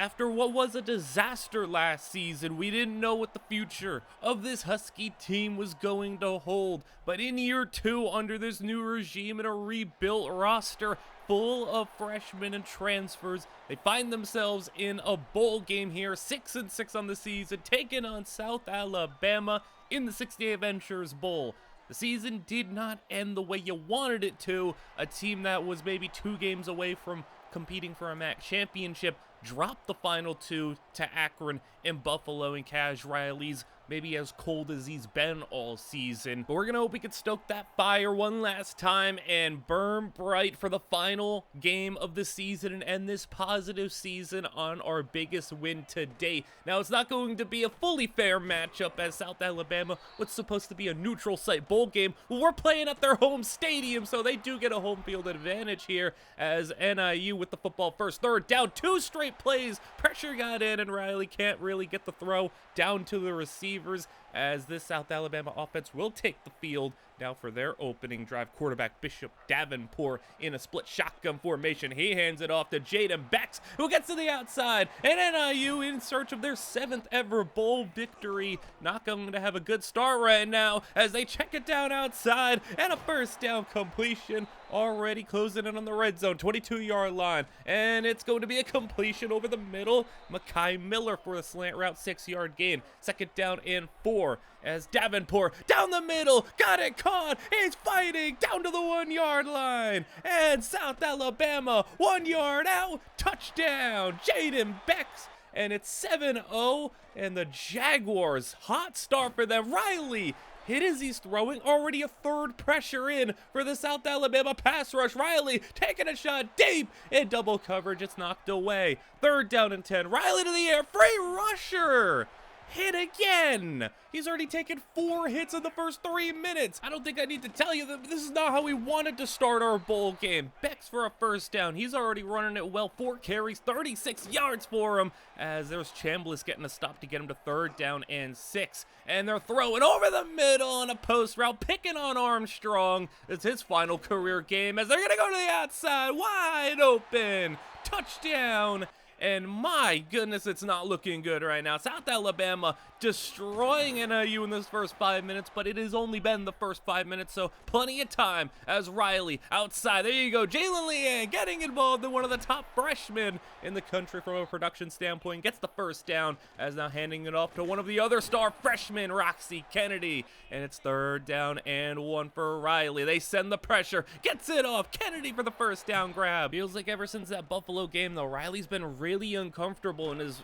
After what was a disaster last season, we didn't know what the future of this Husky team was going to hold. But in year 2, under this new regime and a rebuilt roster full of freshmen and transfers, they find themselves in a bowl game here, 6-6 on the season, taking on South Alabama in the 60 Adventures Bowl. The season did not end the way you wanted it to. A team that was maybe 2 games away from competing for a MAC championship dropped the final 2 to Akron and Buffalo, and Ryley's maybe as cold as he's been all season. But we're gonna hope we can stoke that fire one last time and burn bright for the final game of the season and end this positive season on our biggest win to date. Now, it's not going to be a fully fair matchup, as South Alabama, what's supposed to be a neutral site bowl game, well, we're playing at their home stadium, so they do get a home field advantage here, as NIU with the football first. Third down, 2 straight plays, pressure got in, and Ryley can't really get the throw down to the receivers, as this South Alabama offense will take the field now for their opening drive. Quarterback Bishop Davenport in a split shotgun formation. He hands it off to Jaden Becks, who gets to the outside, and NIU in search of their 7th ever bowl victory. Not going to have a good start right now as they check it down outside, and a first down completion already closing in on the red zone, 22-yard line, and it's going to be a completion over the middle. Makai Miller for the slant route, 6-yard gain. Second down and 4 as Davenport down the middle, got it caught, he's fighting down to the 1-yard line, and South Alabama 1 yard out, touchdown, Jaden Becks. And it's 7-0, and the Jaguars, hot start for them. Ryley hit as he's throwing, already a 3rd pressure in for the South Alabama pass rush. Ryley taking a shot deep, in double coverage, it's knocked away. 3rd down and 10, Ryley to the air, free rusher, hit again. He's already taken 4 hits in the first 3 minutes. I don't think I need to tell you that this is not how we wanted to start our bowl game. Becks for a first down. He's already running it well. 4 carries, 36 yards for him, as there's Chambliss getting a stop to get him to 3rd down and 6. And they're throwing over the middle on a post route, picking on Armstrong. It's his final career game as they're going to go to the outside, wide open. Touchdown. And my goodness, it's not looking good right now. South Alabama destroying NIU in this first 5 minutes, but it has only been the first 5 minutes, so plenty of time as Ryley outside. There you go, Jalen Leanne getting involved in one of the top freshmen in the country from a production standpoint. Gets the first down as now handing it off to one of the other star freshmen, Roxy Kennedy. And it's 3rd down and 1 for Ryley. They send the pressure, gets it off. Kennedy for the first down grab. Feels like ever since that Buffalo game, though, Ryley's been really uncomfortable and has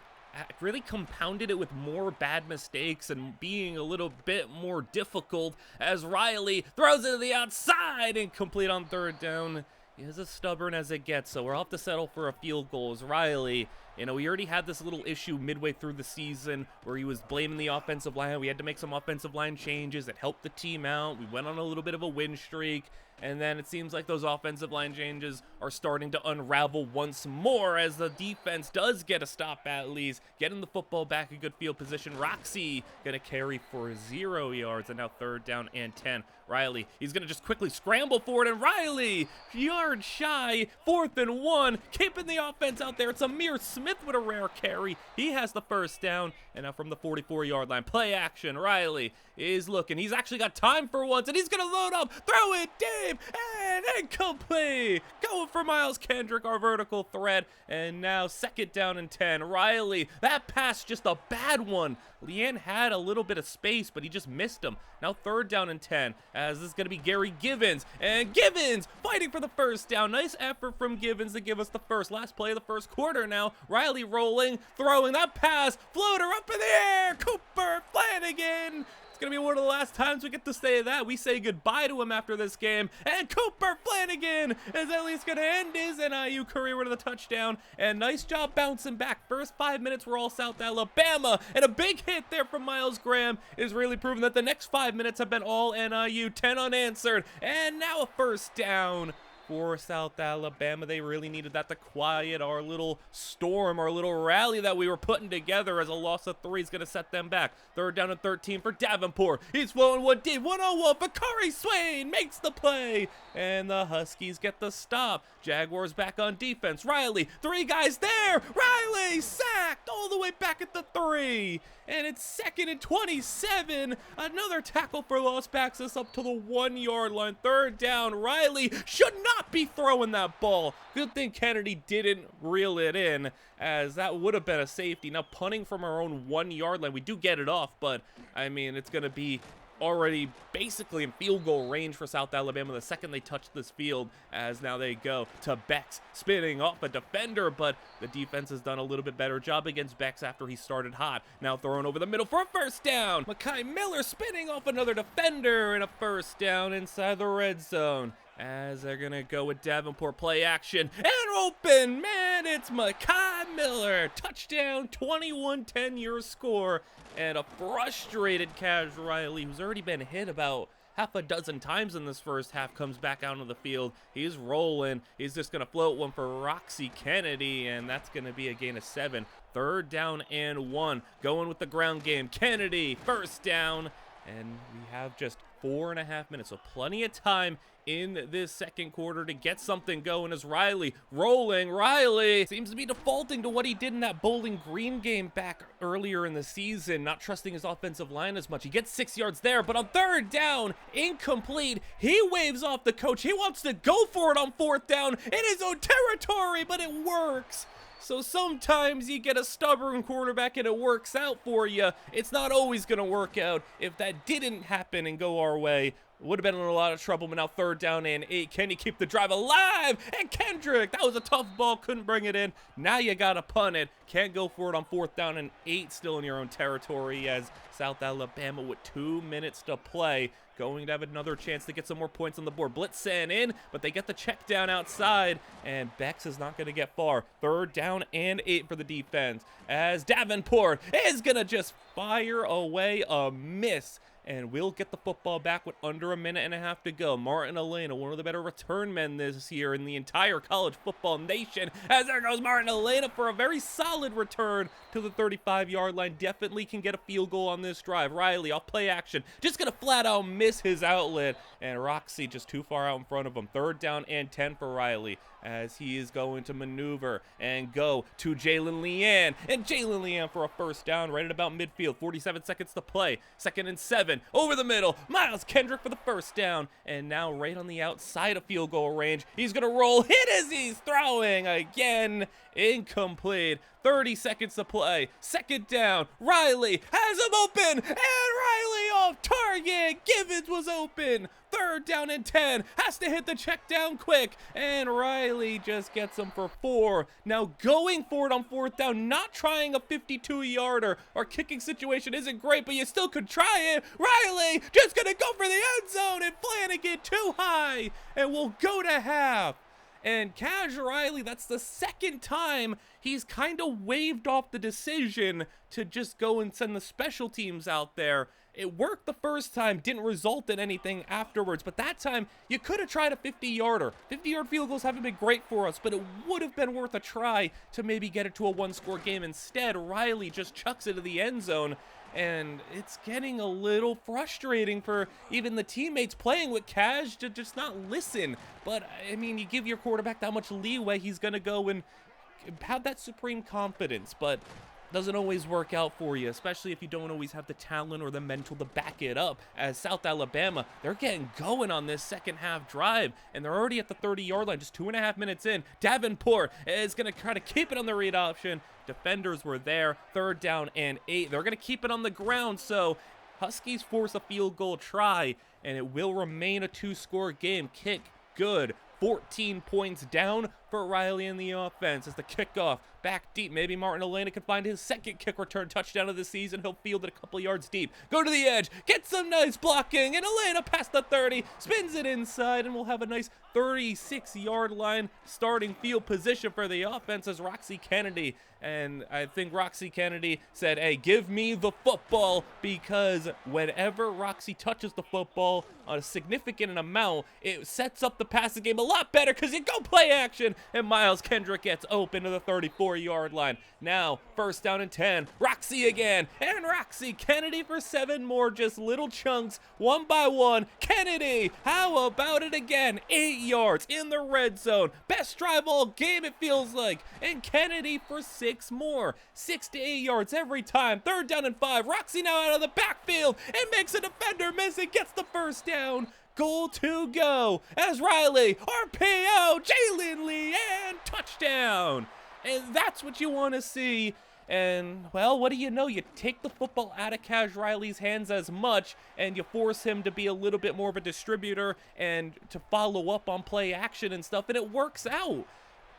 really compounded it with more bad mistakes and being a little bit more difficult as Ryley throws it to the outside, incomplete on 3rd down. He is as stubborn as it gets, so we'll have to settle for a field goal as Ryley, you know, we already had this little issue midway through the season where he was blaming the offensive line. We had to make some offensive line changes that helped the team out. We went on a little bit of a win streak, and then it seems like those offensive line changes are starting to unravel once more as the defense does get a stop at least, getting the football back in good field position. Roxy gonna carry for 0 yards, and now 3rd down and 10. Ryley, he's gonna just quickly scramble for it, and Ryley, yard shy, 4th and 1, keeping the offense out there. It's Amir Smith with a rare carry. He has the first down, and now from the 44-yard line, play action. Ryley is looking. He's actually got time for once, and he's gonna load up, throw it deep, and incomplete. Going for Miles Kendrick, our vertical threat, and now 2nd down and 10. Ryley, that pass just a bad one. Leanne had a little bit of space, but he just missed him. Now 3rd down and 10, as this is going to be Gary Givens, and Givens fighting for the first down. Nice effort from Givens to give us the first. Last play of the first quarter now. Ryley rolling, throwing that pass, floater up in the air, Cooper Flanagan. It's going to be one of the last times we get to say that. We say goodbye to him after this game. And Cooper Flanagan is at least going to end his NIU career with a touchdown. And nice job bouncing back. First 5 minutes were all South Alabama. And a big hit there from Miles Graham is really proving that the next 5 minutes have been all NIU. 10 unanswered. And now a first down for South Alabama. They really needed that to quiet our little storm, our little rally that we were putting together, as a loss of 3 is going to set them back. 3rd down and 13 for Davenport. He's flowing one deep, 1-on-1. Bakari Swain makes the play, and the Huskies get the stop. Jaguars back on defense. Ryley, 3 guys there. Ryley sacked all the way back at the 3. And it's 2nd and 27. Another tackle for loss backs us up to the 1-yard line. 3rd down. Ryley should not be throwing that ball. Good thing Kennedy didn't reel it in, as that would have been a safety. Now punting from our own 1-yard line. We do get it off, but I mean, it's going to be already basically in field goal range for South Alabama the second they touch this field, as now they go to Bex, spinning off a defender, but the defense has done a little bit better job against Bex after he started hot. Now thrown over the middle for a 1st down. Mekhi Miller spinning off another defender, and a 1st down inside the red zone, as they're gonna go with Davenport play action, and open man, it's Mekhi Miller. Touchdown, 21-10 your score, and a frustrated Cash Ryley, who's already been hit about half a dozen times in this first half, comes back out on the field. He's rolling. He's just gonna float one for Roxy Kennedy, and that's gonna be a gain of 7. 3rd down and 1, going with the ground game. Kennedy, 1st down, and we have just 4.5 minutes, so plenty of time in this second quarter to get something going, as Ryley rolling. Ryley seems to be defaulting to what he did in that Bowling Green game back earlier in the season, not trusting his offensive line as much. He gets 6 yards there, but on 3rd down, incomplete. He waves off the coach. He wants to go for it on 4th down in his own territory, but it works. So sometimes you get a stubborn quarterback and it works out for you. It's not always going to work out. If that didn't happen and go our way, would have been in a lot of trouble. But now 3rd down and 8. Can he keep the drive alive? And Kendrick, that was a tough ball, couldn't bring it in. Now you got to punt it. Can't go for it on 4th down and 8, still in your own territory, as South Alabama with 2 minutes to play, going to have another chance to get some more points on the board. Blitz sent in, but they get the check down outside, and Bex is not going to get far. 3rd down and 8 for the defense, as Davenport is going to just fire away a miss, and we'll get the football back with under 1.5 minutes to go. Martin Elena, one of the better return men this year in the entire college football nation, as there goes Martin Elena for a very solid return to the 35-yard line. Definitely can get a field goal on this drive. Ryley off play action, just gonna flat out miss his outlet, and Roxy just too far out in front of him. 3rd down and 10 for Ryley, as he is going to maneuver and go to Jalen Leanne, and Jalen Leanne for a 1st down right at about midfield. 47 seconds to play. 2nd and 7 over the middle. Miles Kendrick for the 1st down, and now right on the outside of field goal range. He's gonna roll, hit as he's throwing again, incomplete. 30 seconds to play. 2nd down. Ryley has him open, and Ryley off target. Givens was open. 3rd down and 10. Has to hit the check down quick, and Ryley just gets him for 4. Now going for it on 4th down, not trying a 52-yarder. Our kicking situation isn't great, but you still could try it. Ryley just gonna go for the end zone, and Flanagan too high, and we'll go to half. And Cash Ryley, that's the 2nd time he's kind of waved off the decision to just go and send the special teams out there. It worked the first time, didn't result in anything afterwards, but that time you could have tried a 50-yarder. 50-yard field goals haven't been great for us, but it would have been worth a try to maybe get it to a 1-score game. Instead, Ryley just chucks it to the end zone, and it's getting a little frustrating for even the teammates playing with Cash to just not listen. But, I mean, you give your quarterback that much leeway, he's going to go and have that supreme confidence, but doesn't always work out for you, especially if you don't always have the talent or the mental to back it up. As South Alabama, they're getting going on this 2nd half drive, and they're already at the 30-yard line, just 2.5 minutes in. Davenport is going to try to keep it on the read option. Defenders were there. 3rd down and 8. They're going to keep it on the ground, so Huskies force a field goal try, and it will remain a 2-score game. Kick good. 14 points down for Ryley in the offense as the kickoff back deep. Maybe Martin Elena can find his second kick return touchdown of the season. He'll field it a couple yards deep. Go to the edge, get some nice blocking, and Elena past the 30, spins it inside, and we'll have a nice 36-yard line starting field position for the offense as Roxy Kennedy. And I think Roxy Kennedy said, hey, give me the football, because whenever Roxy touches the football a significant amount, it sets up the passing game a lot better because you go play action, and Miles Kendrick gets open to the 34-yard line. Now, first down and 10, Roxy again, and Roxy Kennedy for 7 more, just little chunks, one by one. Kennedy, how about it again? 8 yards in the red zone. Best drive all game, it feels like. And Kennedy for 6 more. 6 to 8 yards every time. Third down and 5. Roxy now out of the backfield and makes a defender miss and gets the first down. Goal to go as Ryley, RPO, Jalen Lee, and touchdown. And that's what you want to see. And, well, what do you know? You take the football out of Cash Ryley's hands as much, and you force him to be a little bit more of a distributor and to follow up on play action and stuff, and it works out.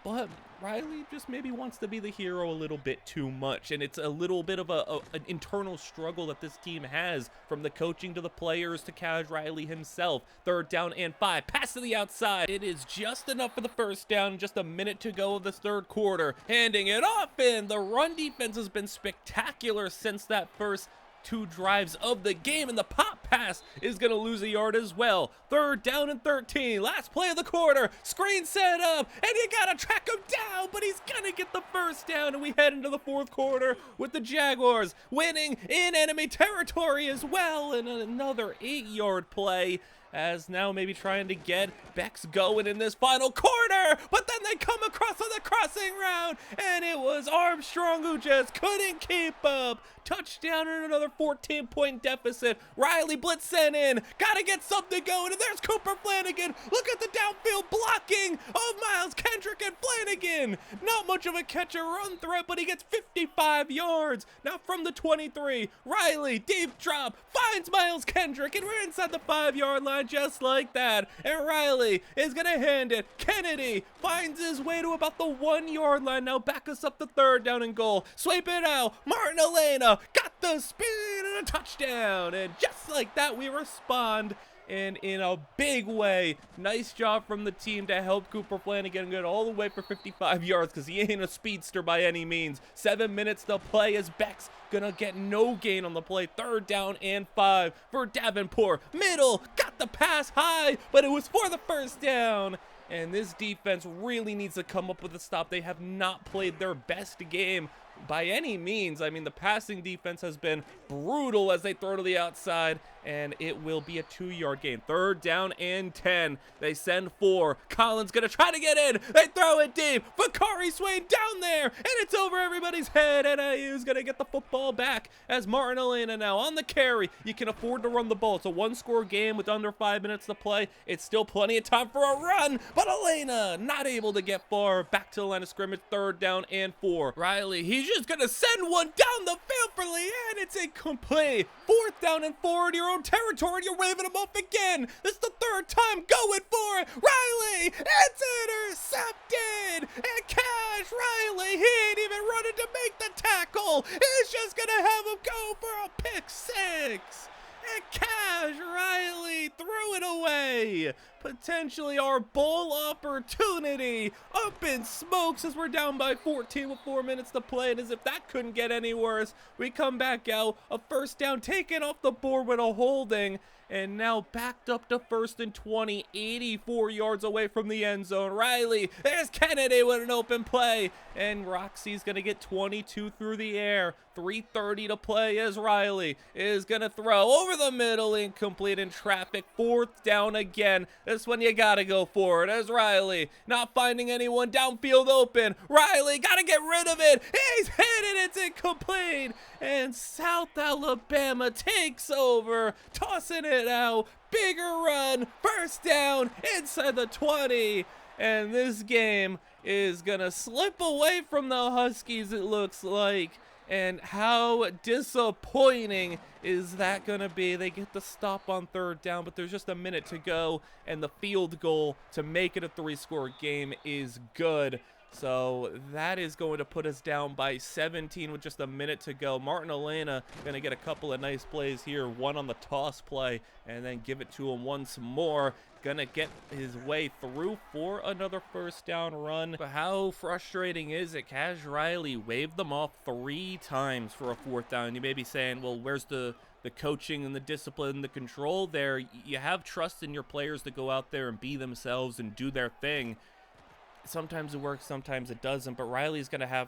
But Ryley just maybe wants to be the hero a little bit too much, and it's a little bit of an internal struggle that this team has, from the coaching to the players to Cash Ryley himself. Third down and 5, pass to the outside. It is just enough for the first down, just a minute to go of this third quarter. Handing it off, and the run defense has been spectacular since that first 2 drives of the game, and the pop pass is going to lose a yard as well. Third down and 13, last play of the quarter, screen set up, and you got to track him down, but he's going to get the first down, and we head into the fourth quarter with the Jaguars winning in enemy territory as well, and another 8-yard play, as now maybe trying to get Bex going in this final quarter, but then they come across on the crossing route, and it was Armstrong who just couldn't keep up. Touchdown and another 14-point deficit. Ryley blitz sent in, gotta get something going, and there's Cooper Flanagan. Look at the downfield blocking of Miles Kendrick and Flanagan. Not much of a catch or run threat, but he gets 55 yards. Now from the 23, Ryley, deep drop, finds Miles Kendrick, and we're inside the 5-yard line just like that. And Ryley is gonna hand it. Kennedy finds his way to about the 1-yard line. Now back us up to third down and goal. Sweep it out. Martin Elena got the speed and a touchdown. And just like that, we respond and in a big way. Nice job from the team to help Cooper Flanagan get all the way for 55 yards, because he ain't a speedster by any means. 7 minutes to play as Beck's gonna get no gain on the play. Third down and 5 for Davenport. Middle, got the pass high, but it was for the first down. And this defense really needs to come up with a stop. They have not played their best game by any means. I mean, the passing defense has been brutal as they throw to the outside, and it will be a 2-yard gain. Third down and 10. They send 4. Collins gonna try to get in. They throw it deep. Bakari Swain down there, and it's over everybody's head. And NIU's gonna get the football back as Martin Elena now on the carry. You can afford to run the ball. It's a 1-score game with under 5 minutes to play. It's still plenty of time for a run, but Elena not able to get far. Back to the line of scrimmage. Third down and 4. Ryley, he's just gonna send one down the field for Leanne. It's incomplete. Fourth down and 4 in your own territory. You're waving him off again. This is the third time going for it. Ryley, it's intercepted. And Cash Ryley, he ain't even running to make the tackle. He's just gonna have him go for a pick 6. And Cash Ryley threw it away. Potentially our bowl opportunity up in smokes as we're down by 14 with 4 minutes to play. And as if that couldn't get any worse, we come back out. A first down taken off the board with a holding. And now backed up to first and 20, 84 yards away from the end zone. Ryley, there's Kennedy with an open play. And Roxy's going to get 22 through the air. 3:30 to play as Ryley is going to throw over the middle, incomplete in traffic. Fourth down again. This one you got to go for it as Ryley not finding anyone downfield open. Ryley got to get rid of it. He's hit it. It's incomplete. And South Alabama takes over, tossing it out. Bigger run. First down inside the 20. And this game is going to slip away from the Huskies, it looks like. And how disappointing is that going to be? They get the stop on third down, but there's just a minute to go, and the field goal to make it a 3-score game is good. So that is going to put us down by 17 with just a minute to go. Martin Elena going to get a couple of nice plays here. One on the toss play, and then give it to him once more. Going to get his way through for another first down run. But how frustrating is it? Ryley waved them off 3 times for a 4th down. You may be saying, well, where's the coaching and the discipline and the control there? You have trust in your players to go out there and be themselves and do their thing. Sometimes it works, sometimes it doesn't, but Ryley's going to have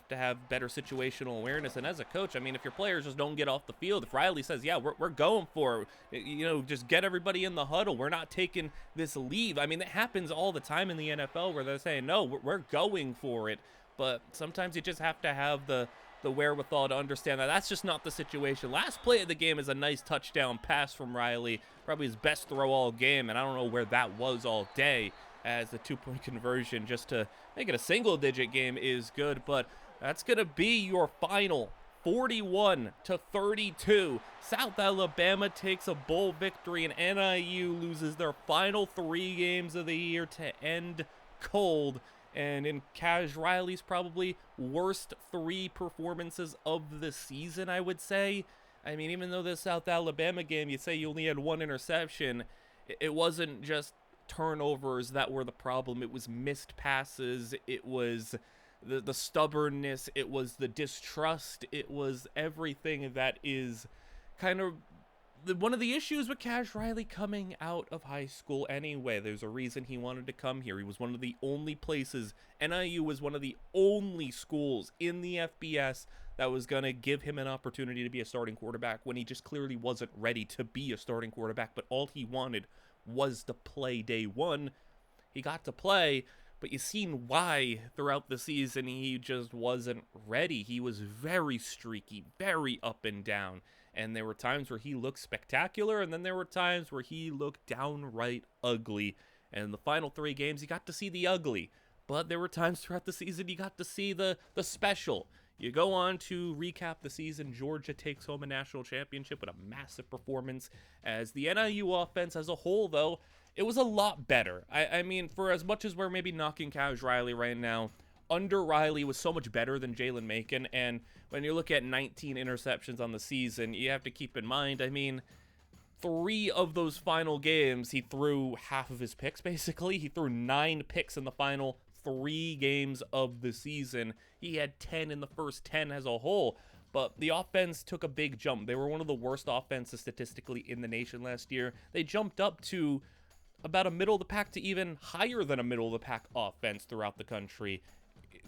better situational awareness. And as a coach, I mean, if your players just don't get off the field, if Ryley says, yeah, we're going for it, just get everybody in the huddle, we're not taking this leave. I mean, that happens all the time in the NFL where they're saying, no, we're going for it. But sometimes you just have to have the wherewithal to understand that that's just not the situation. Last play of the game is a nice touchdown pass from Ryley, probably his best throw all game, and I don't know where that was all day, as the 2-point conversion just to make it a single-digit game is good. But that's going to be your final 41-32. South Alabama takes a bowl victory, and NIU loses their final 3 games of the year to end cold. And in Ryley's probably worst 3 performances of the season, I would say. I mean, even though this South Alabama game, you say you only had 1 interception, it wasn't just turnovers that were the problem. It was missed passes, it was the stubbornness, it was the distrust, it was everything that is kind of one of the issues with Ryley coming out of high school anyway. There's a reason he wanted to come here. He was one of the only places, NIU was one of the only schools in the FBS that was going to give him an opportunity to be a starting quarterback when he just clearly wasn't ready to be a starting quarterback, but all he wanted was to play day 1. He got to play, but you've seen why throughout the season he just wasn't ready. He was very streaky, very up and down, and there were times where he looked spectacular, and then there were times where he looked downright ugly. And in the final 3 games, you got to see the ugly, but there were times throughout the season you got to see the special. You go on to recap the season. Georgia takes home a national championship with a massive performance. As the NIU offense as a whole, though, it was a lot better. I mean, for as much as we're maybe knocking Ryley right now, under Ryley was so much better than Jalen Macon. And when you look at 19 interceptions on the season, you have to keep in mind, I mean, 3 of those final games, he threw half of his picks, basically. He threw 9 picks in the final 3 games of the season. He had 10 in the first 10 as a whole, but the offense took a big jump. They were one of the worst offenses statistically in the nation last year. They jumped up to about a middle of the pack to even higher than a middle of the pack offense throughout the country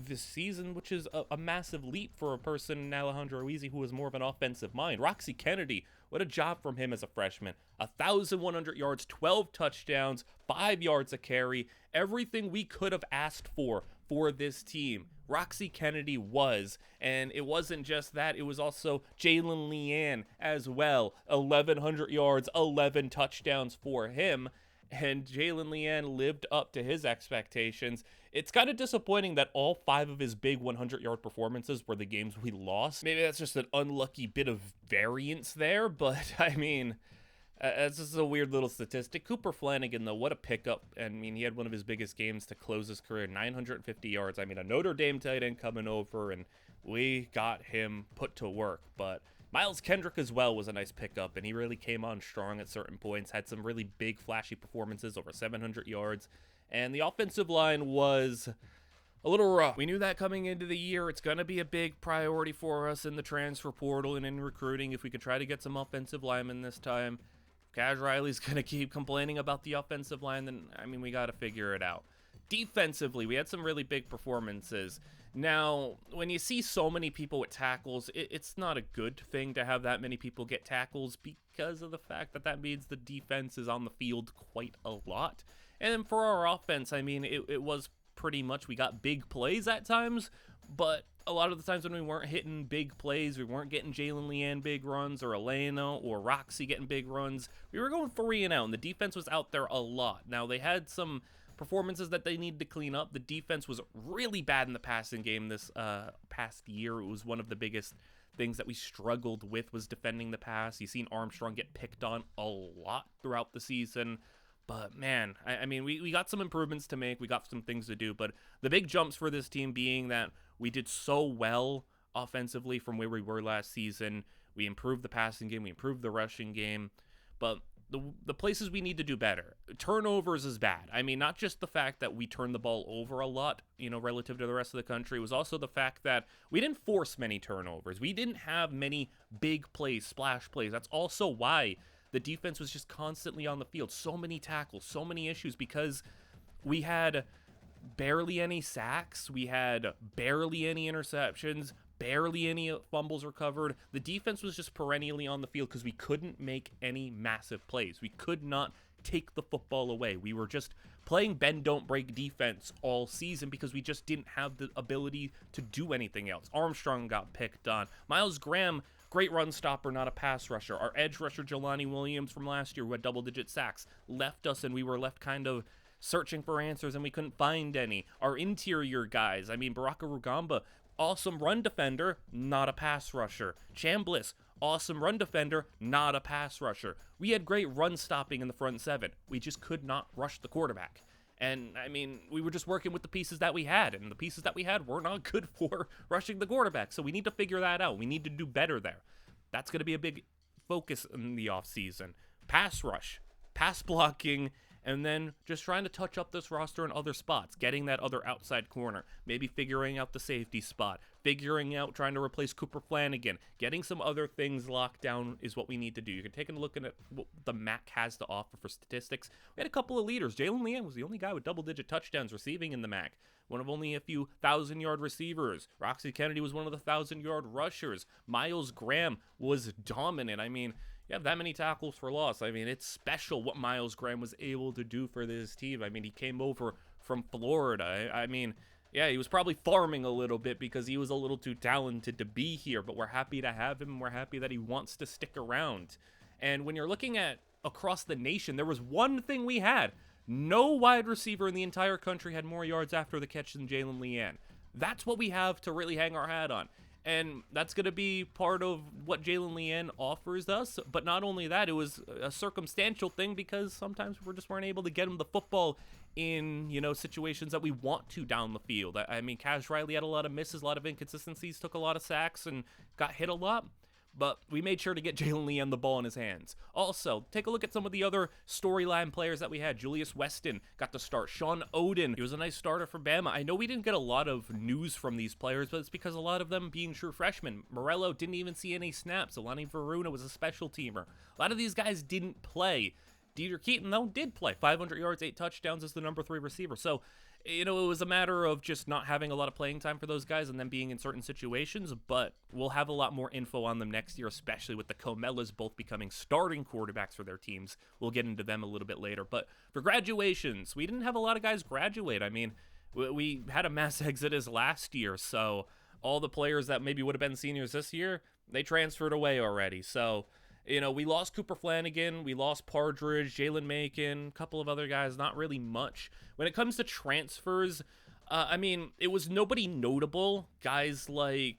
this season, which is a massive leap for a person, Alejandro Easy, who is more of an offensive mind. Roxy Kennedy, what a job from him as a freshman. 1,100 yards, 12 touchdowns, 5 yards a carry, everything we could have asked for this team. Roxy Kennedy was, and it wasn't just that, it was also Jalen Leanne as well. 1,100 yards, 11 touchdowns for him, and Jalen Leanne lived up to his expectations. It's kind of disappointing that all 5 of his big 100-yard performances were the games we lost. Maybe that's just an unlucky bit of variance there, but I mean, it's just a weird little statistic. Cooper Flanagan, though, what a pickup. I mean, he had one of his biggest games to close his career, 950 yards. I mean, a Notre Dame tight end coming over, and we got him put to work. But Miles Kendrick as well was a nice pickup, and he really came on strong at certain points, had some really big, flashy performances, over 700 yards. And the offensive line was a little rough. We knew that coming into the year. It's going to be a big priority for us in the transfer portal and in recruiting if we could try to get some offensive linemen this time. If Ryley's going to keep complaining about the offensive line, then, I mean, we got to figure it out. Defensively, we had some really big performances. Now, when you see so many people with tackles, it's not a good thing to have that many people get tackles because of the fact that that means the defense is on the field quite a lot. And then for our offense, I mean, it was pretty much, we got big plays at times, but a lot of the times when we weren't hitting big plays, we weren't getting Jalen Leanne big runs, or Elena or Roxy getting big runs, we were going 3 and out, and the defense was out there a lot. Now, they had some performances that they needed to clean up. The defense was really bad in the passing game this past year. It was one of the biggest things that we struggled with was defending the pass. You've seen Armstrong get picked on a lot throughout the season. But man, I mean, we got some improvements to make. We got some things to do. But the big jumps for this team being that we did so well offensively from where we were last season. We improved the passing game. We improved the rushing game. But the places we need to do better. Turnovers is bad. I mean, not just the fact that we turned the ball over a lot, relative to the rest of the country. It was also the fact that we didn't force many turnovers. We didn't have many big plays, splash plays. That's also why the defense was just constantly on the field. So many tackles, so many issues, because we had barely any sacks. We had barely any interceptions, barely any fumbles recovered. The defense was just perennially on the field because we couldn't make any massive plays. We could not take the football away. We were just playing bend don't break defense all season because we just didn't have the ability to do anything else. Armstrong got picked on. Myles Graham, great run stopper, not a pass rusher. Our edge rusher, Jelani Williams from last year, who had double-digit sacks, left us, and we were left kind of searching for answers, and we couldn't find any. Our interior guys, I mean, Baraka Rugamba, awesome run defender, not a pass rusher. Chambliss, awesome run defender, not a pass rusher. We had great run stopping in the front seven. We just could not rush the quarterback. And, I mean, we were just working with the pieces that we had, and the pieces that we had were not good for rushing the quarterback. So we need to figure that out. We need to do better there. That's going to be a big focus in the offseason. Pass rush, pass blocking, and then just trying to touch up this roster in other spots, getting that other outside corner, maybe figuring out the safety spot, figuring out trying to replace Cooper Flanagan, getting some other things locked down is what we need to do. You can take a look at what the MAC has to offer for statistics. We had a couple of leaders. Jalen Leanne was the only guy with double-digit touchdowns receiving in the MAC, one of only a few 1,000-yard receivers. Roxy Kennedy was one of the 1,000-yard rushers. Myles Graham was dominant. I mean, you have that many tackles for loss. I mean, it's special what Myles Graham was able to do for this team. I mean, he came over from Florida. I mean, yeah, he was probably farming a little bit because he was a little too talented to be here, but we're happy to have him. We're happy that he wants to stick around. And when you're looking at across the nation, there was one thing we had. No wide receiver in the entire country had more yards after the catch than Jalen Leanne. That's what we have to really hang our hat on. And that's going to be part of what Jalen Leanne offers us. But not only that, it was a circumstantial thing because sometimes we just weren't able to get him the football in, situations that we want to down the field. I mean, Ryley had a lot of misses, a lot of inconsistencies, took a lot of sacks, and got hit a lot. But we made sure to get Jalen Leanne the ball in his hands. Also, take a look at some of the other storyline players that we had. Julius Weston got to start. Sean Oden, he was a nice starter for Bama. I know we didn't get a lot of news from these players, but it's because a lot of them being true freshmen. Morello didn't even see any snaps. Alani Varuna was a special teamer. A lot of these guys didn't play. Dieter Keaton, though, did play. 500 yards, 8 touchdowns as the number 3 receiver. So, it was a matter of just not having a lot of playing time for those guys and them being in certain situations, but we'll have a lot more info on them next year, especially with the Comellas both becoming starting quarterbacks for their teams. We'll get into them a little bit later. But for graduations, we didn't have a lot of guys graduate. I mean, we had a mass exodus last year, so all the players that maybe would have been seniors this year, they transferred away already. So, we lost Cooper Flanagan, we lost Partridge, Jalen Macon, a couple of other guys, not really much. When it comes to transfers, I mean, it was nobody notable. Guys like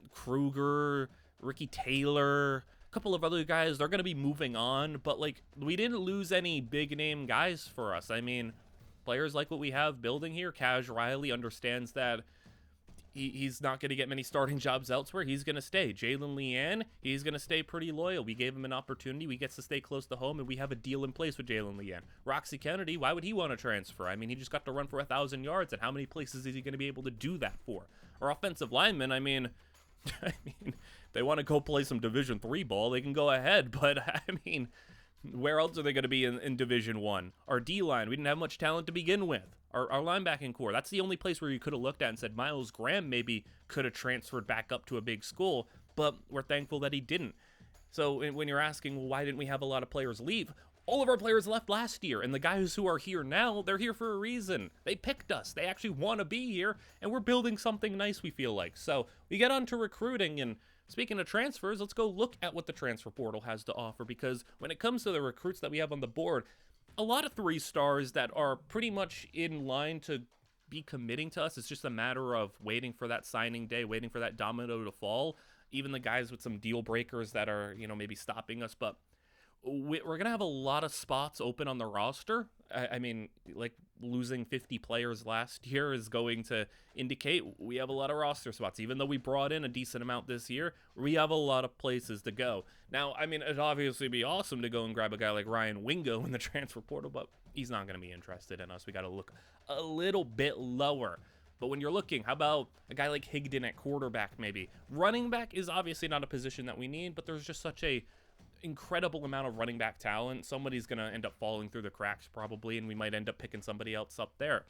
Kruger, Ricky Taylor, a couple of other guys, they're going to be moving on, but, we didn't lose any big-name guys for us. I mean, players like what we have building here, Ryley understands that he's not going to get many starting jobs elsewhere. He's going to stay. Jalen Leanne, he's going to stay pretty loyal. We gave him an opportunity. We get to stay close to home, and we have a deal in place with Jalen Leanne. Roxy Kennedy, why would he want to transfer? I mean, he just got to run for 1,000 yards, and how many places is he going to be able to do that for? Our offensive linemen, I mean, they want to go play some Division III ball, they can go ahead, but, I mean, where else are they going to be in Division I? Our D-line, we didn't have much talent to begin with. Our linebacking core, that's the only place where you could have looked at and said Myles Graham maybe could have transferred back up to a big school, but we're thankful that he didn't. So when you're asking, well, why didn't we have a lot of players leave? All of our players left last year, and the guys who are here now, they're here for a reason. They picked us. They actually want to be here, and we're building something nice, we feel like. So we get on to recruiting, and speaking of transfers, let's go look at what the transfer portal has to offer, because when it comes to the recruits that we have on the board, a lot of 3-stars that are pretty much in line to be committing to us. It's just a matter of waiting for that signing day, waiting for that domino to fall. even the guys with some deal breakers that are, maybe stopping us. But we're going to have a lot of spots open on the roster. I mean, like losing 50 players last year is going to indicate we have a lot of roster spots. Even though we brought in a decent amount this year, we have a lot of places to go. Now, I mean, it'd obviously be awesome to go and grab a guy like Ryan Wingo in the transfer portal, but he's not going to be interested in us. We got to look a little bit lower. But when you're looking, how about a guy like Higdon at quarterback maybe? Running back is obviously not a position that we need, but there's just such a incredible amount of running back talent. Somebody's going to end up falling through the cracks probably, and we might end up picking somebody else up there.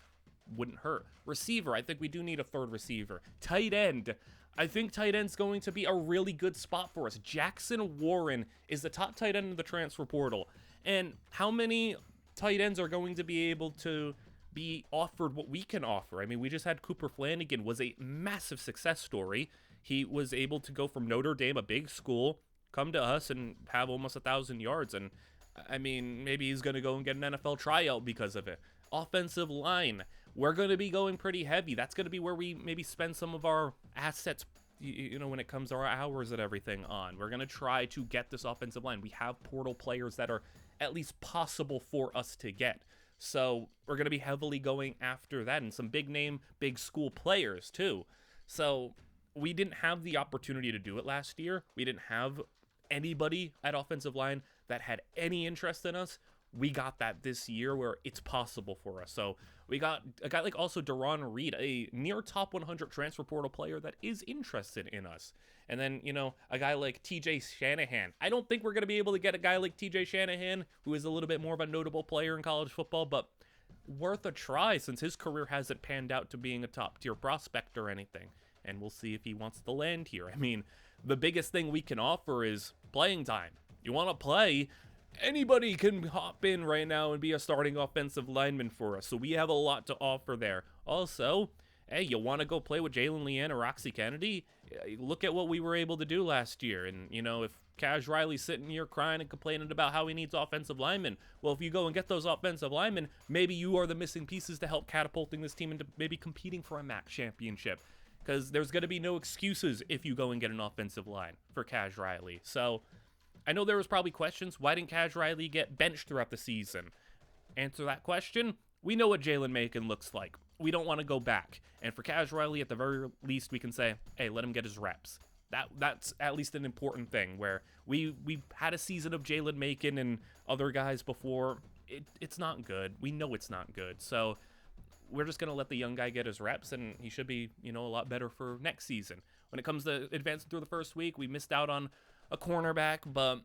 Wouldn't hurt. Receiver, I think we do need a third receiver. Tight end, I think tight end's going to be a really good spot for us. Jackson Warren is the top tight end in the transfer portal. And how many tight ends are going to be able to be offered what we can offer? I mean, we just had Cooper Flanagan, was a massive success story. He was able to go from Notre Dame, a big school, come to us and have almost 1,000 yards. And I mean, maybe he's going to go and get an NFL tryout because of it. Offensive line, we're going to be going pretty heavy. That's going to be where we maybe spend some of our assets, when it comes to our hours and everything on. We're going to try to get this offensive line. We have portal players that are at least possible for us to get. So we're going to be heavily going after that, and some big name, big school players too. So we didn't have the opportunity to do it last year. We didn't have anybody at offensive line that had any interest in us. We got that this year where it's possible for us. So we got a guy like also Deron Reed, a near top 100 transfer portal player that is interested in us. And then, a guy like TJ Shanahan. I don't think we're going to be able to get a guy like TJ Shanahan, who is a little bit more of a notable player in college football, but worth a try since his career hasn't panned out to being a top tier prospect or anything. And we'll see if he wants to land here. I mean, the biggest thing we can offer is playing time. You want to play, anybody can hop in right now and be a starting offensive lineman for us. So we have a lot to offer there. Also, hey, you want to go play with Jalen Leanne or Roxy Kennedy? Look at what we were able to do last year. And, if Cash Riley's sitting here crying and complaining about how he needs offensive linemen, well, if you go and get those offensive linemen, maybe you are the missing pieces to help catapulting this team into maybe competing for a MAC championship. Because there's going to be no excuses if you go and get an offensive line for Cash Riley. So I know there was probably questions. Why didn't Cash Riley get benched throughout the season? Answer that question. We know what Jalen Macon looks like. We don't want to go back. And for Cash Riley, at the very least, we can say, hey, let him get his reps. That's at least an important thing, where we had a season of Jalen Macon and other guys before. It's not good. We know it's not good. So we're just going to let the young guy get his reps, and he should be, a lot better for next season. When it comes to advancing through the first week, we missed out on a cornerback, but,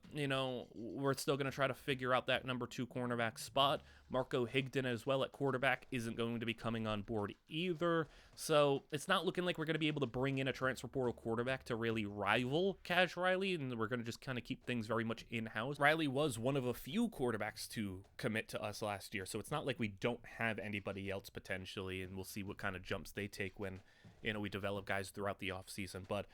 we're still going to try to figure out that number 2 cornerback spot. Marco Higdon as well at quarterback isn't going to be coming on board either. So it's not looking like we're going to be able to bring in a transfer portal quarterback to really rival Cash Riley, and we're going to just kind of keep things very much in-house. Riley was one of a few quarterbacks to commit to us last year, so it's not like we don't have anybody else potentially, and we'll see what kind of jumps they take when, we develop guys throughout the offseason. But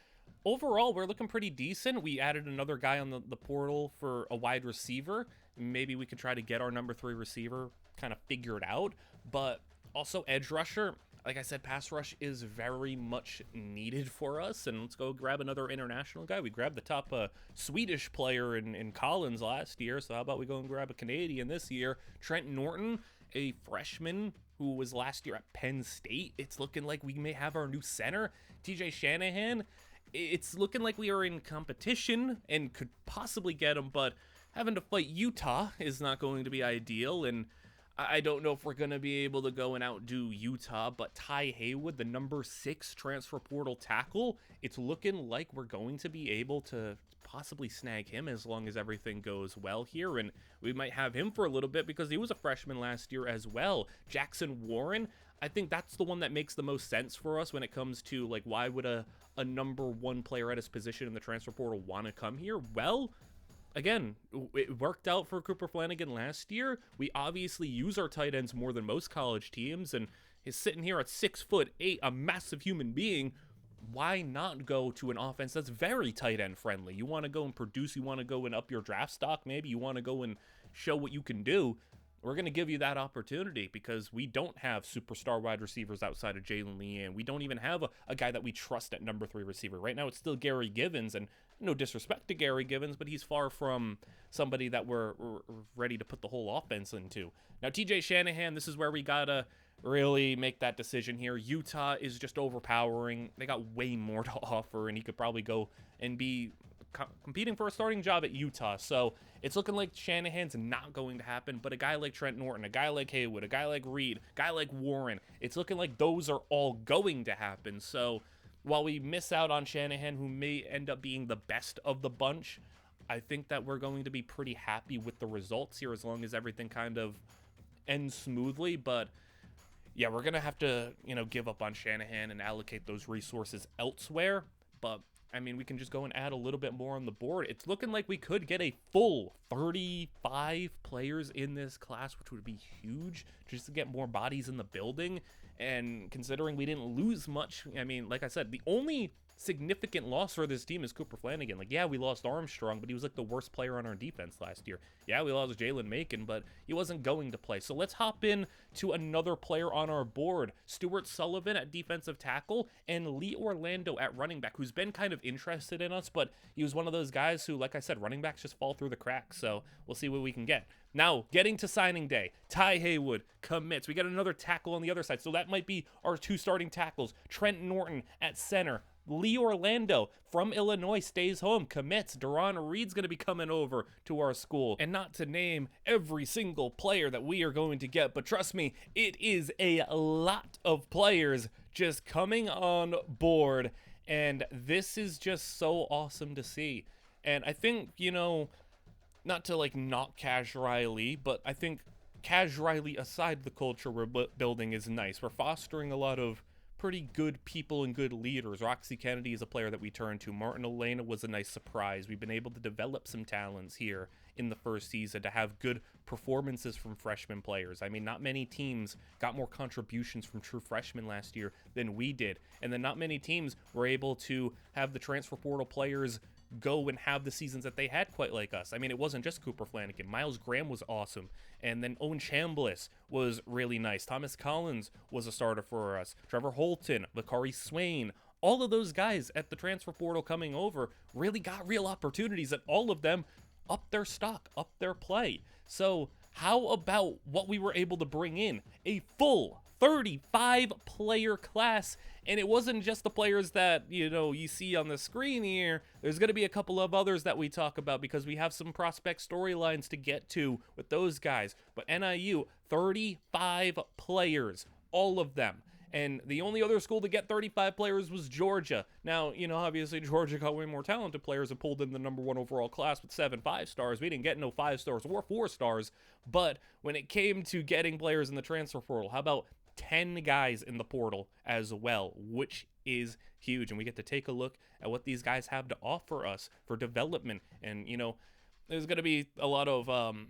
overall, we're looking pretty decent. We added another guy on the portal for a wide receiver. Maybe we could try to get our number 3 receiver kind of figured out. But also edge rusher. Like I said, pass rush is very much needed for us. And let's go grab another international guy. We grabbed the top Swedish player in Collins last year. So how about we go and grab a Canadian this year? Trent Norton, a freshman who was last year at Penn State. It's looking like we may have our new center. TJ Shanahan. It's looking like we are in competition and could possibly get him, but having to fight Utah is not going to be ideal, and I don't know if we're going to be able to go and outdo Utah, but Ty Haywood, the number 6 transfer portal tackle, it's looking like we're going to be able to possibly snag him as long as everything goes well here, and we might have him for a little bit because he was a freshman last year as well. Jackson Warren, I think that's the one that makes the most sense for us when it comes to, like, why would a number 1 player at his position in the transfer portal want to come here? Well, again, it worked out for Cooper Flanagan last year. We obviously use our tight ends more than most college teams, and he's sitting here at 6'8", a massive human being. Why not go to an offense that's very tight end friendly? You want to go and produce, you want to go and up your draft stock, maybe you want to go and show what you can do. we're going to give you that opportunity because we don't have superstar wide receivers outside of Jalen Leanne. We don't even have a guy that we trust at number 3 receiver. Right now, it's still Gary Givens, and no disrespect to Gary Givens, but he's far from somebody that we're ready to put the whole offense into. Now, TJ Shanahan, this is where we got to really make that decision here. Utah is just overpowering. They got way more to offer, and he could probably go and be competing for a starting job at Utah. So it's looking like Shanahan's not going to happen, but a guy like Trent Norton, a guy like Haywood, a guy like Reed, a guy like Warren, it's looking like those are all going to happen. So while we miss out on Shanahan, who may end up being the best of the bunch, I think that we're going to be pretty happy with the results here as long as everything kind of ends smoothly. But yeah, we're going to have to, give up on Shanahan and allocate those resources elsewhere. But I mean, we can just go and add a little bit more on the board. It's looking like we could get a full 35 players in this class, which would be huge, just to get more bodies in the building. And considering we didn't lose much, I mean, like I said, the only significant loss for this team is Cooper Flanagan. Like, yeah, we lost Armstrong, but he was like the worst player on our defense last year. Yeah, we lost Jalen Macon, but he wasn't going to play. So let's hop in to another player on our board. Stuart Sullivan at defensive tackle and Lee Orlando at running back, who's been kind of interested in us, but he was one of those guys who, like I said, running backs just fall through the cracks. So we'll see what we can get. Now, getting to signing day, Ty Haywood commits. We got another tackle on the other side. So that might be our 2 starting tackles. Trent Norton at center. Lee Orlando from Illinois stays home, commits. Deron Reed's going to be coming over to our school. And not to name every single player that we are going to get, but trust me, it is a lot of players just coming on board. And this is just so awesome to see. And I think, not to knock Cash Ryley, but I think Cash Ryley, aside the culture we're building, is nice. We're fostering a lot of pretty good people and good leaders. Roxy Kennedy is a player that we turn to. Martin Elena was a nice surprise. We've been able to develop some talents here in the first season to have good performances from freshman players. I mean, not many teams got more contributions from true freshmen last year than we did. And then not many teams were able to have the transfer portal players go and have the seasons that they had quite like us. I mean, it wasn't just Cooper Flanagan. Miles Graham was awesome. And then Owen Chambliss was really nice. Thomas Collins was a starter for us. Trevor Holton, Bakari Swain, all of those guys at the transfer portal coming over really got real opportunities, and all of them up their stock, up their play. So how about what we were able to bring in? A full 35 player class. And it wasn't just the players that, you see on the screen here. There's going to be a couple of others that we talk about because we have some prospect storylines to get to with those guys. But NIU, 35 players, all of them. And the only other school to get 35 players was Georgia. Now, obviously Georgia got way more talented players and pulled in the number 1 overall class with 7 5-stars. We didn't get no 5 stars or 4 stars. But when it came to getting players in the transfer portal, how about 10 guys in the portal as well, which is huge. And we get to take a look at what these guys have to offer us for development. And, there's going to be a lot of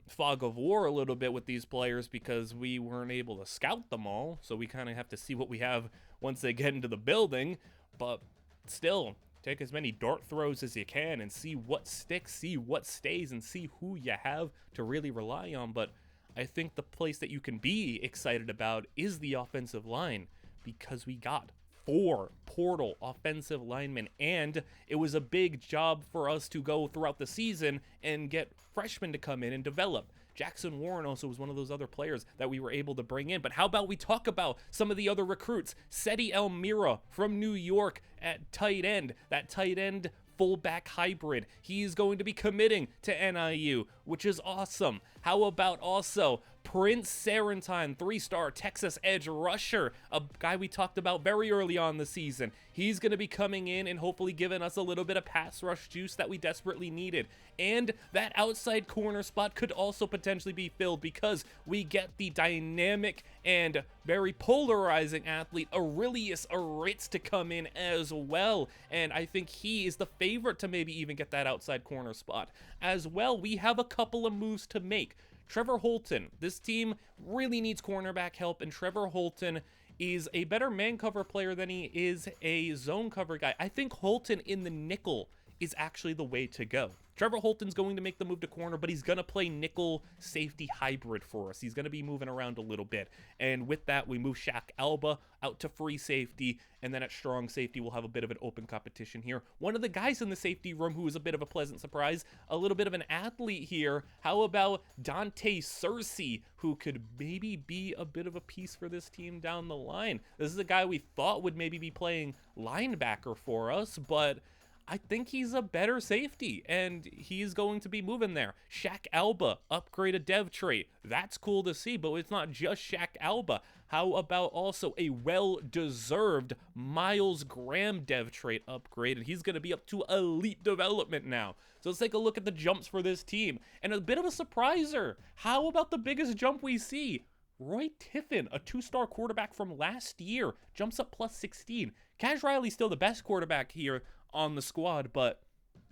fog of war a little bit with these players because we weren't able to scout them all. So we kind of have to see what we have once they get into the building. But still, take as many dart throws as you can and see what sticks, see what stays, and see who you have to really rely on. But I think the place that you can be excited about is the offensive line because we got 4 portal offensive linemen, and it was a big job for us to go throughout the season and get freshmen to come in and develop. Jackson Warren also was one of those other players that we were able to bring in. But how about we talk about some of the other recruits? Seti Elmira from New York at tight end, that tight end fullback hybrid. He's going to be committing to NIU, which is awesome. How about also Prince Serentine, 3-star Texas edge rusher, a guy we talked about very early on the season. He's going to be coming in and hopefully giving us a little bit of pass rush juice that we desperately needed. And that outside corner spot could also potentially be filled because we get the dynamic and very polarizing athlete Aurelius Aritz to come in as well. And I think he is the favorite to maybe even get that outside corner spot. As well, we have a couple of moves to make. Trevor Holton, this team really needs cornerback help, and Trevor Holton is a better man cover player than he is a zone cover guy. I think Holton in the nickel is actually the way to go. Trevor Holton's going to make the move to corner, but he's going to play nickel safety hybrid for us. He's going to be moving around a little bit. And with that, we move Shaq Alba out to free safety. And then at strong safety, we'll have a bit of an open competition here. One of the guys in the safety room who is a bit of a pleasant surprise, a little bit of an athlete here. How about Dante Searcy, who could maybe be a bit of a piece for this team down the line? This is a guy we thought would maybe be playing linebacker for us, but I think he's a better safety, and he's going to be moving there. Shaq Alba, upgrade a dev trait. That's cool to see, but it's not just Shaq Alba. How about also a well-deserved Miles Graham dev trait upgrade, and he's going to be up to elite development now. So let's take a look at the jumps for this team. And a bit of a surpriser. How about the biggest jump we see? Roy Tiffin, a 2-star quarterback from last year, jumps up plus 16. Ryley's still the best quarterback here on the squad, but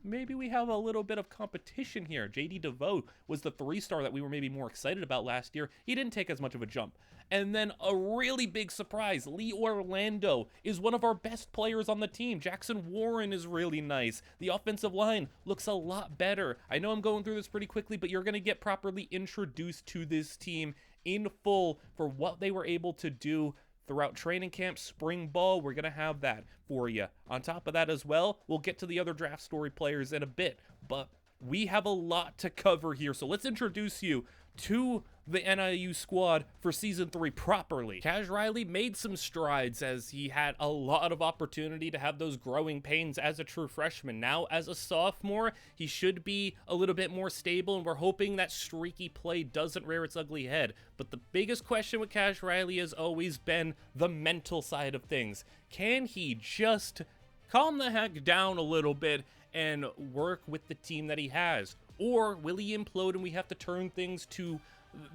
maybe we have a little bit of competition here. JD DeVoe was the 3-star that we were maybe more excited about last year. He didn't take as much of a jump. And then a really big surprise, Lee Orlando is one of our best players on the team. Jackson Warren is really nice. The offensive line looks a lot better. I know I'm going through this pretty quickly, but you're going to get properly introduced to this team in full for what they were able to do throughout training camp, spring ball. We're going to have that for you. On top of that as well, we'll get to the other draft story players in a bit, but we have a lot to cover here. So let's introduce you to the NIU squad for season 3 properly. Ryley made some strides as he had a lot of opportunity to have those growing pains as a true freshman. Now as a sophomore, he should be a little bit more stable, and we're hoping that streaky play doesn't rear its ugly head. But the biggest question with Ryley has always been the mental side of things. Can he just calm the heck down a little bit and work with the team that he has? Or will he implode and we have to turn things to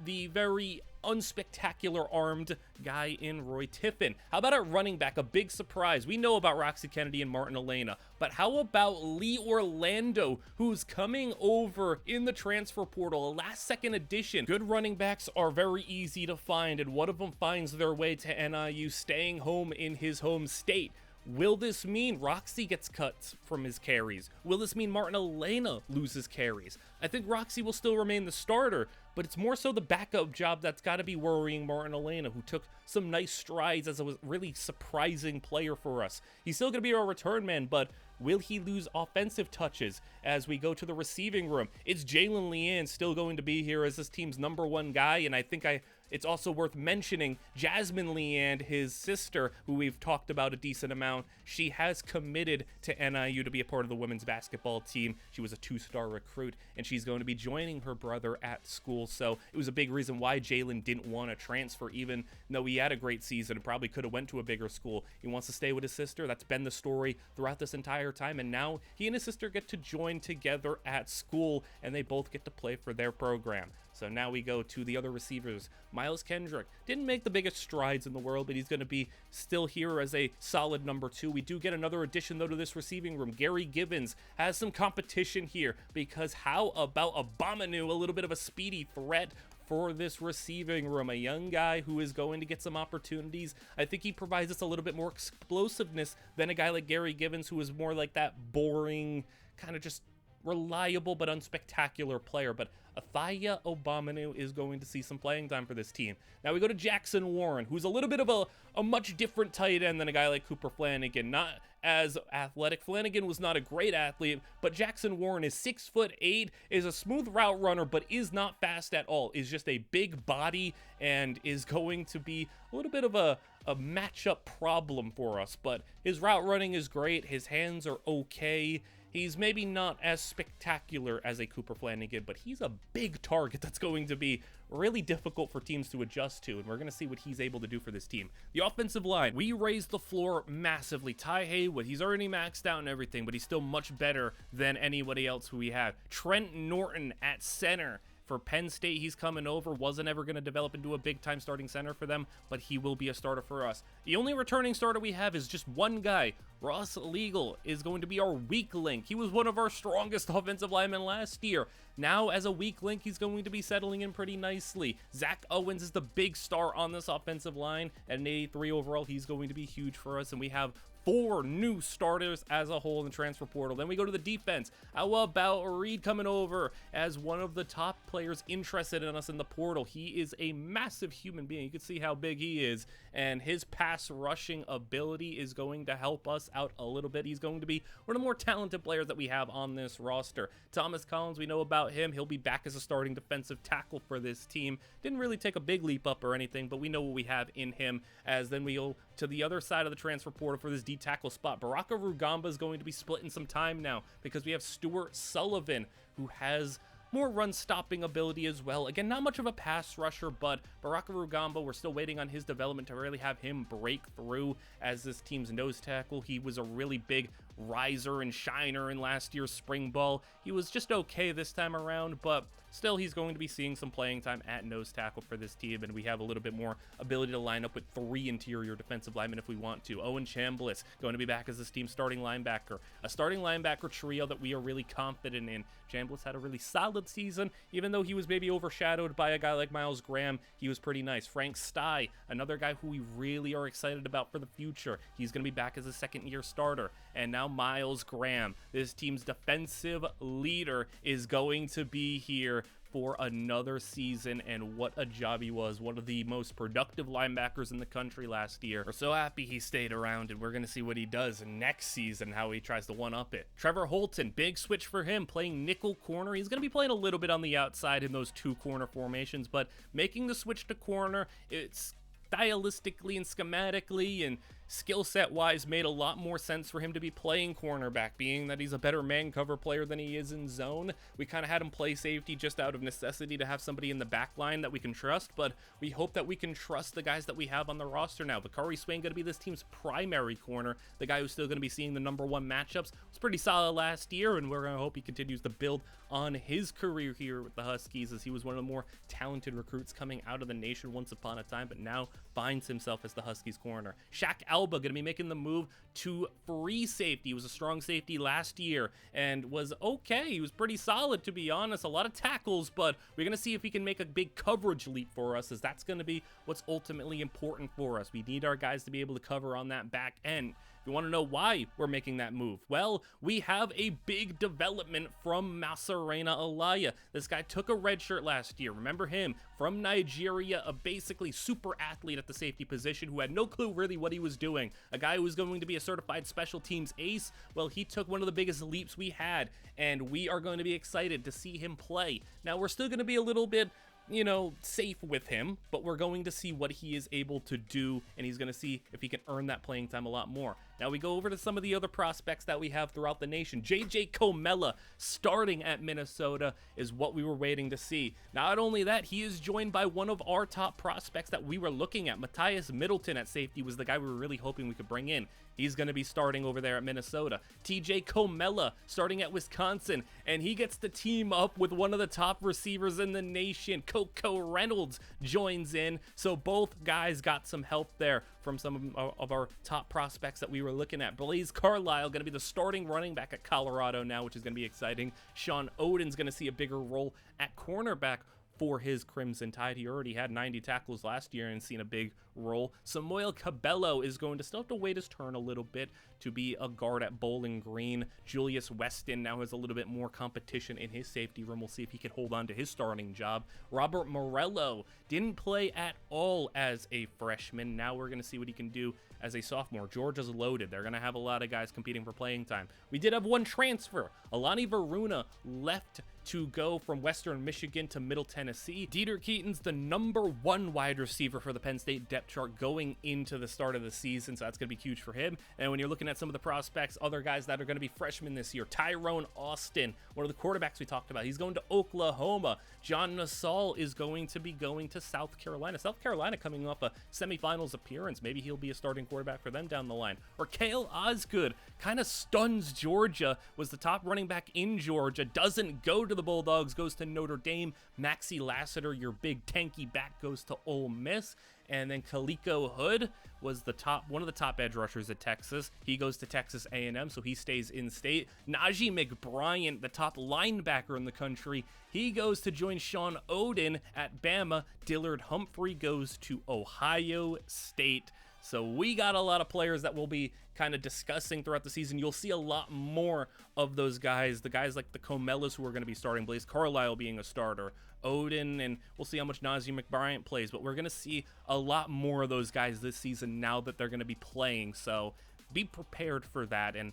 the very unspectacular armed guy in Roy Tiffin? How about at running back? A big surprise. We know about Roxy Kennedy and Martin Elena, but how about Lee Orlando, who's coming over in the transfer portal, a last-second addition? Good running backs are very easy to find, and one of them finds their way to NIU, staying home in his home state. Will this mean Roxy gets cut from his carries? Will this mean Martin Elena loses carries? I think Roxy will still remain the starter, but it's more so the backup job that's got to be worrying Martin Elena, who took some nice strides as a really surprising player for us. He's still going to be our return man, but will he lose offensive touches as we go to the receiving room? It's Jalen Leanne still going to be here as this team's #1 guy, and I think it's also worth mentioning Jasmine Leanne, his sister, who we've talked about a decent amount. She has committed to NIU to be a part of the women's basketball team. She was a 2-star recruit, and she's going to be joining her brother at school. So it was a big reason why Jalen didn't want to transfer, even though he had a great season and probably could have went to a bigger school. He wants to stay with his sister. That's been the story throughout this entire time, and now he and his sister get to join together at school, and they both get to play for their program. So now we go to the other receivers. Miles Kendrick didn't make the biggest strides in the world, but he's going to be still here as a solid #2. We do get another addition, though, to this receiving room. Gary Gibbons has some competition here, because how about Abominu, a little bit of a speedy threat for this receiving room, a young guy who is going to get some opportunities. I think he provides us a little bit more explosiveness than a guy like Gary Gibbons, who is more like that boring, kind of just reliable but unspectacular player. But Athaya Obamanu is going to see some playing time for this team. Now we go to Jackson Warren, who's a little bit of a much different tight end than a guy like Cooper Flanagan. Not as athletic. Flanagan was not a great athlete, but Jackson Warren is 6'8", is a smooth route runner, but is not fast at all. Is just a big body and is going to be a little bit of a matchup problem for us. But his route running is great. His hands are okay. He's maybe not as spectacular as a Cooper Flanagan, but he's a big target that's going to be really difficult for teams to adjust to, and we're going to see what he's able to do for this team. The offensive line, we raised the floor massively. Ty Haywood, he's already maxed out and everything, but he's still much better than anybody else who we have. Trent Norton at center. For Penn State, he's coming over. Wasn't ever going to develop into a big-time starting center for them, but he will be a starter for us. The only returning starter we have is just one guy. Ross Legal is going to be our weak link. He was one of our strongest offensive linemen last year. Now, as a weak link, he's going to be settling in pretty nicely. Zach Owens is the big star on this offensive line. At an 83 overall, he's going to be huge for us, and we have 4 new starters as a whole in the transfer portal. Then we go to the defense. How about Reed coming over as one of the top players interested in us in the portal? He is a massive human being. You can see how big he is, and his pass rushing ability is going to help us out a little bit. He's going to be one of the more talented players that we have on this roster. Thomas Collins, we know about him. He'll be back as a starting defensive tackle for this team. Didn't really take a big leap up or anything, but we know what we have in him. As then we go to the other side of the transfer portal for this tackle spot. Baraka Rugamba is going to be splitting some time now because we have Stuart Sullivan, who has more run-stopping ability as well. Again, not much of a pass rusher, but Baraka Rugamba, we're still waiting on his development to really have him break through as this team's nose tackle. He was a really big riser and shiner in last year's spring ball. He was just okay this time around, but still he's going to be seeing some playing time at nose tackle for this team, and we have a little bit more ability to line up with 3 interior defensive linemen if we want to. Owen Chambliss going to be back as this team's starting linebacker. A starting linebacker trio that we are really confident in. Chambliss had a really solid season, even though he was maybe overshadowed by a guy like Miles Graham. He was pretty nice. Frank Stye, another guy who we really are excited about for the future. He's going to be back as a second-year starter. And now Miles Graham, this team's defensive leader, is going to be here for another season, and what a job he was. One of the most productive linebackers in the country last year. We're so happy he stayed around, and we're going to see what he does next season, how he tries to one-up it. Trevor Holton, big switch for him, playing nickel corner. He's going to be playing a little bit on the outside in those 2 corner formations, but making the switch to corner, it's stylistically and schematically and skill set wise made a lot more sense for him to be playing cornerback, being that he's a better man cover player than he is in zone. We kind of had him play safety just out of necessity to have somebody in the back line that we can trust, but we hope that we can trust the guys that we have on the roster now. Bakari Swain going to be this team's primary corner, the guy who's still going to be seeing the #1 matchups. Was pretty solid last year, and we're going to hope he continues to build on his career here with the Huskies, as he was one of the more talented recruits coming out of the nation once upon a time, but now finds himself as the Huskies corner. Shaq Alba going to be making the move to free safety. He was a strong safety last year and was okay. He was pretty solid, to be honest. A lot of tackles, but we're going to see if he can make a big coverage leap for us, as that's going to be what's ultimately important for us. We need our guys to be able to cover on that back end. If you want to know why we're making that move, well, we have a big development from Masarena Alaya. This guy took a red shirt last year. Remember him? From Nigeria, a basically super athlete at the safety position who had no clue really what he was doing. A guy who was going to be a certified special teams ace. Well, he took one of the biggest leaps we had, and we are going to be excited to see him play. Now, we're still going to be a little bit, you know, safe with him, but we're going to see what he is able to do, and he's going to see if he can earn that playing time a lot more. Now we go over to some of the other prospects that we have throughout the nation. JJ Comella starting at Minnesota is what we were waiting to see. Not only that, he is joined by one of our top prospects that we were looking at. Matthias Middleton at safety was the guy we were really hoping we could bring in. He's going to be starting over there at Minnesota. TJ Comella starting at Wisconsin, and he gets to team up with one of the top receivers in the nation. Coco Reynolds joins in, so both guys got some help there from some of our top prospects that we were looking at. Blaze Carlisle going to be the starting running back at Colorado now, which is going to be exciting. Sean Oden's going to see a bigger role at cornerback for his Crimson Tide. He already had 90 tackles last year and seen a big role. Samuel Cabello is going to still have to wait his turn a little bit to be a guard at Bowling Green. Julius Weston now has a little bit more competition in his safety room. We'll see if he can hold on to his starting job. Robert Morello didn't play at all as a freshman. Now we're going to see what he can do as a sophomore. Georgia's loaded. They're going to have a lot of guys competing for playing time. We did have one transfer. Alani Varuna left to go from Western Michigan to Middle Tennessee. Dieter Keaton's the #1 wide receiver for the Penn State depth chart going into the start of the season, so that's going to be huge for him. And when you're looking at some of the prospects, other guys that are going to be freshmen this year, Tyrone Austin, one of the quarterbacks we talked about, he's going to Oklahoma. John Nassau is going to be going to South Carolina. South Carolina coming off a semifinals appearance. Maybe he'll be a starting quarterback for them down the line. Or Cale Osgood kind of stuns Georgia, was the top running back in Georgia, doesn't go to the Bulldogs, goes to Notre Dame. Maxie Lassiter, your big tanky back, goes to Ole Miss. And then Kaliko Hood was one of the top edge rushers at Texas. He goes to Texas A&M, so he stays in state. Najee McBryant, the top linebacker in the country, he goes to join Sean Oden at Bama. Dillard Humphrey goes to Ohio State. So we got a lot of players that we'll be kind of discussing throughout the season. You'll see a lot more of those guys, the guys like the Comellas who are going to be starting, Blaze Carlisle being a starter, Odin, and we'll see how much Najee McBryant plays, but we're going to see a lot more of those guys this season now that they're going to be playing. So be prepared for that, and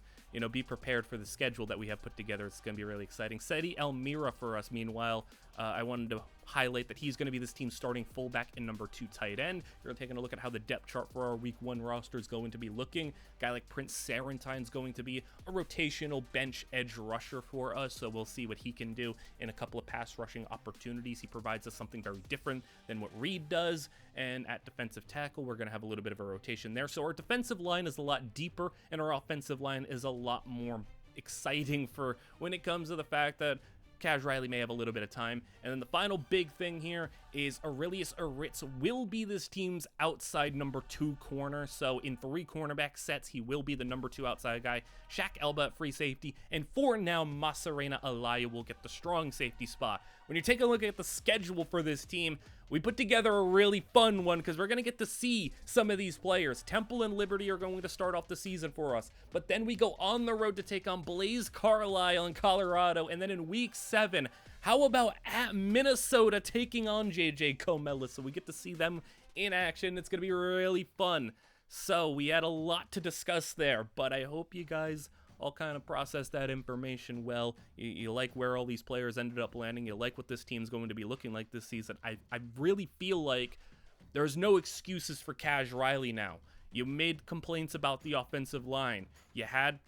be prepared for the schedule that we have put together. It's going to be really exciting. Seti Elmira for us, meanwhile, I wanted to highlight that he's going to be this team's starting fullback and number 2 tight end. You're taking a look at how the depth chart for our week 1 roster is going to be looking. A guy like Prince Sarentine's going to be a rotational bench edge rusher for us, so we'll see what he can do in a couple of pass rushing opportunities. He provides us something very different than what Reed does, and at defensive tackle, we're going to have a little bit of a rotation there. So our defensive line is a lot deeper, and our offensive line is a lot more exciting for when it comes to the fact that Ryley may have a little bit of time. And then the final big thing here is Aurelius Aritz will be this team's outside number 2 corner. So in 3 cornerback sets, he will be the number 2 outside guy. Shaq Elba at free safety. And for now, Masarena Alaya will get the strong safety spot. When you take a look at the schedule for this team, we put together a really fun one because we're going to get to see some of these players. Temple and Liberty are going to start off the season for us, but then we go on the road to take on Blaze Carlisle in Colorado, and then in week 7, how about at Minnesota taking on JJ Comella? So we get to see them in action. It's going to be really fun. So we had a lot to discuss there, but I hope you guys all kind of process that information well. You like where all these players ended up landing. You like what this team's going to be looking like this season. I really feel like there's no excuses for Ryley now. You made complaints about the offensive line. You had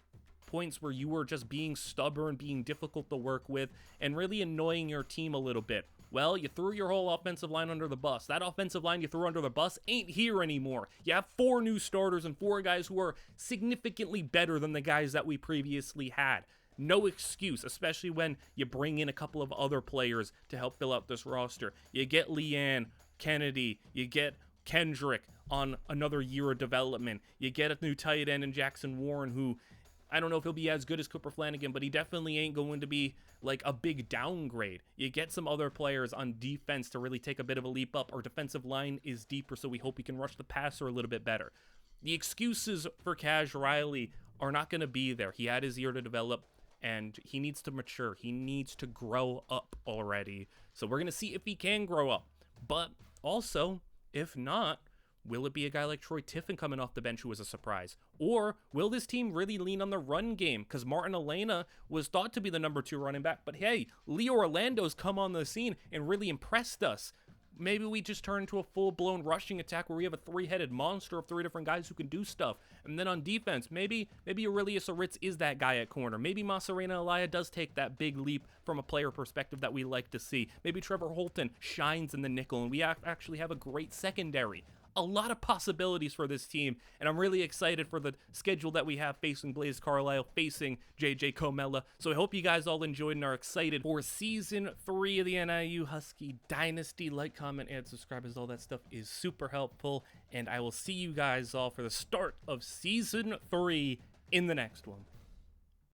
points where you were just being stubborn, being difficult to work with, and really annoying your team a little bit. Well, you threw your whole offensive line under the bus. That offensive line you threw under the bus ain't here anymore. You have 4 new starters and 4 guys who are significantly better than the guys that we previously had. No excuse, especially when you bring in a couple of other players to help fill out this roster. You get Leanne, Kennedy, you get Kendrick on another year of development. You get a new tight end in Jackson Warren, who I don't know if he'll be as good as Cooper Flanagan, but he definitely ain't going to be like a big downgrade. You get some other players on defense to really take a bit of a leap up. Our defensive line is deeper, so we hope we can rush the passer a little bit better. The excuses for Ryley are not going to be there. He had his year to develop, and he needs to mature. He needs to grow up already. So we're going to see if he can grow up. But also, if not, will it be a guy like Troy Tiffin coming off the bench who was a surprise? Or will this team really lean on the run game? Because Martin Elena was thought to be the number 2 running back. But hey, Leo Orlando's come on the scene and really impressed us. Maybe we just turn into a full-blown rushing attack where we have a 3-headed monster of 3 different guys who can do stuff. And then on defense, maybe Aurelius Aritz is that guy at corner. Maybe Masarena Alaya does take that big leap from a player perspective that we like to see. Maybe Trevor Holton shines in the nickel and we actually have a great secondary. A lot of possibilities for this team, and I'm really excited for the schedule that we have facing Blaze Carlisle, facing JJ Comella. So I hope you guys all enjoyed and are excited for Season 3 of the NIU Husky Dynasty. Like, comment, and subscribe, as all that stuff is super helpful, and I will see you guys all for the start of Season 3 in the next one.